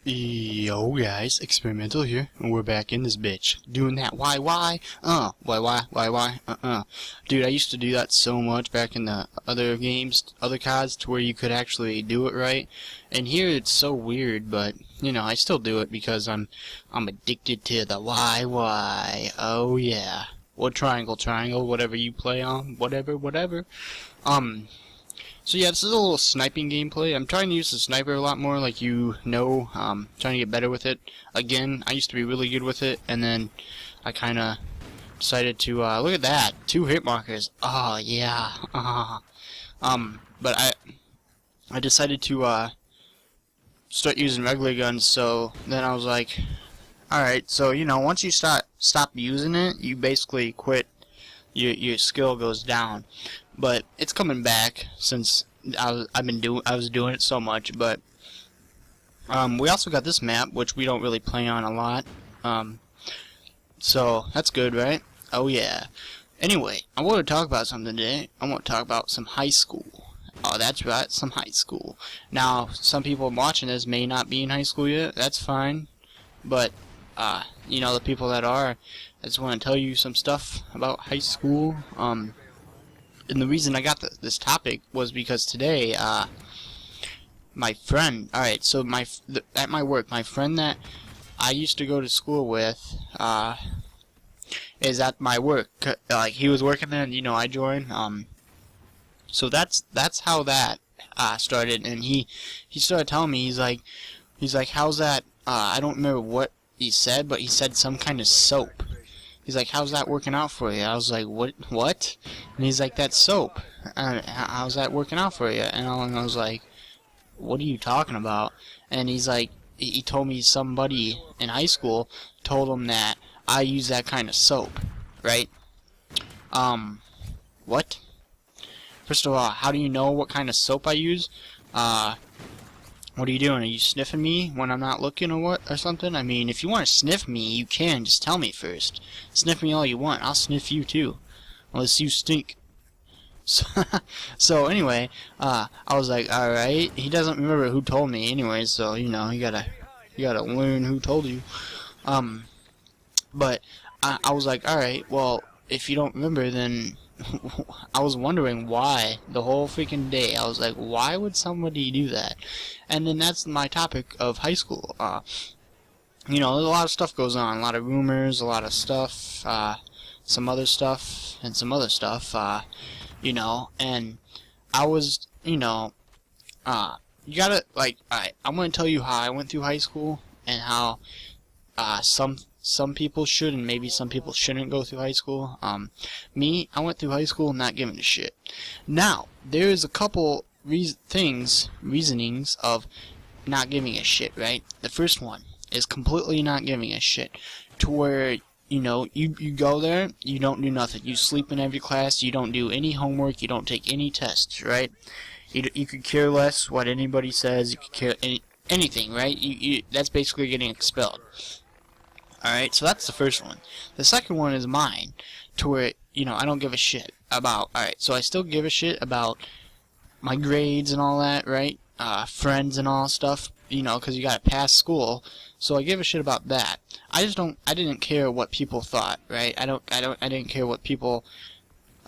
Yo guys, Experimental here, and we're back in this bitch, doing that why, Dude, I used to do that so much back in the other games, other CODs, to where you could actually do it right, and here it's so weird, but, you know, I still do it because I'm addicted to the why, oh yeah. Or triangle, whatever you play on, whatever. So yeah, this is a little sniping gameplay. I'm trying to use the sniper a lot more, like you know. Trying to get better with it. Again, I used to be really good with it, and then I kind of decided to look at that, 2 hit markers. Oh yeah. But I decided to start using regular guns. So then I was like, all right. So you know, once you stop using it, you basically quit. Your skill goes down. But it's coming back since I was doing it so much. But we also got this map, which we don't really play on a lot. So that's good, right? Oh yeah. Anyway, I want to talk about something today. I want to talk about some high school. Oh, that's right, some high school. Now, some people watching this may not be in high school yet. That's fine. But you know, the people that are, I just want to tell you some stuff about high school. And the reason I got this topic was because today, my friend, alright, so at my work, my friend that I used to go to school with, is at my work. Like, he was working there, and, you know, I joined, so that's how that, started, and he started telling me, he's like, how's that, I don't remember what he said, but he said some kind of soap. He's like, how's that working out for you? I was like, what? And he's like, that's soap. How's that working out for you? And I was like, what are you talking about? And he's like, he told me somebody in high school told him that I use that kind of soap, right? What? First of all, how do you know what kind of soap I use? What are you doing? Are you sniffing me when I'm not looking or what? Or something? I mean, if you want to sniff me, you can. Just tell me first. Sniff me all you want. I'll sniff you too. Unless you stink. So anyway, I was like, alright. He doesn't remember who told me anyway, so, you know, you gotta learn who told you. But I was like, alright, well, if you don't remember, then I was wondering why the whole freaking day. I was like, why would somebody do that? And then that's my topic of high school. You know, there's a lot of stuff goes on, a lot of rumors, a lot of stuff, some other stuff, and some other stuff, you know, and I was, you know, you gotta, like, I want to tell you how I went through high school, and how, some people should and maybe some people shouldn't go through high school. Me, I went through high school not giving a shit. Now, there is a couple reasonings of not giving a shit, right? The first one is completely not giving a shit, to where, you know, you go there, you don't do nothing. You sleep in every class, you don't do any homework, you don't take any tests, right? You could care less what anybody says, you could care anything, right? That's basically getting expelled. Alright, so that's the first one. The second one is mine, to where, you know, I don't give a shit about, alright, so I still give a shit about my grades and all that, right? Friends and all stuff, you know, because you gotta pass school, so I give a shit about that. I didn't care what people thought, right? I didn't care what people,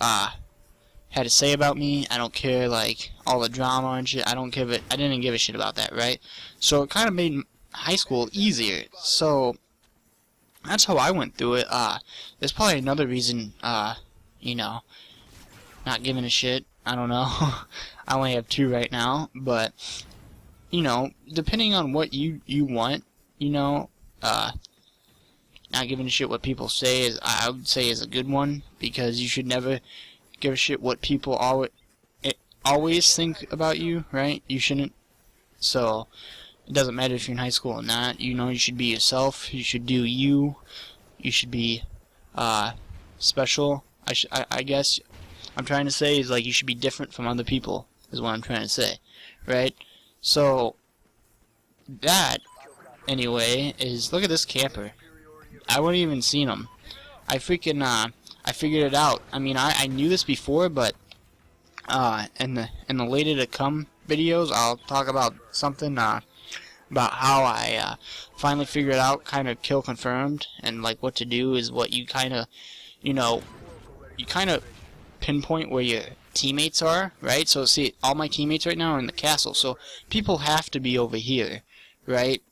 had to say about me. I don't care, like, all the drama and shit. I didn't give a shit about that, right? So it kind of made high school easier, so that's how I went through it. There's probably another reason, you know, not giving a shit. I don't know. I only have 2 right now, but, you know, depending on what you want, you know, not giving a shit what people say I would say is a good one, because you should never give a shit what people always think about you, right? You shouldn't. So it doesn't matter if you're in high school or not. You know, you should be yourself. You should do you. You should be special. I guess I'm trying to say is, like, you should be different from other people, is what I'm trying to say, right? So that, anyway, is, look at this camper. I wouldn't even seen him. I freaking I figured it out. I mean, I knew this before, but in the later to come videos, I'll talk about something about how I finally figured out kind of kill confirmed, and like what to do is what you kind of, you know, you kind of pinpoint where your teammates are, right? So see, all my teammates right now are in the castle, so people have to be over here, right?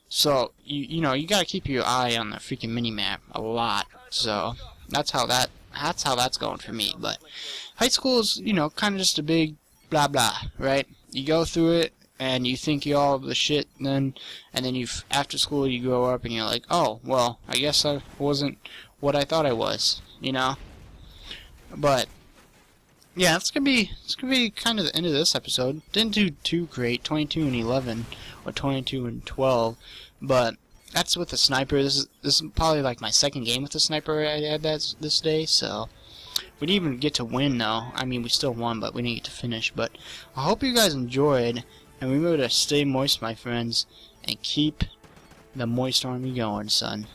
So you know, you gotta keep your eye on the freaking minimap a lot. So that's how that's going for me. But high school is, you know, kind of just a big blah blah, right? You go through it and you think you're all the shit, and then you after school you grow up and you're like, oh well, I guess I wasn't what I thought I was, you know. But yeah, it's gonna be kind of the end of this episode. Didn't do too great, 22 and 11 or 22 and 12, but that's with the sniper. This is probably like my second game with the sniper I had this day, so we didn't even get to win though. I mean, we still won, but we didn't get to finish. But I hope you guys enjoyed, and remember to stay moist, my friends, and keep the moist army going, son.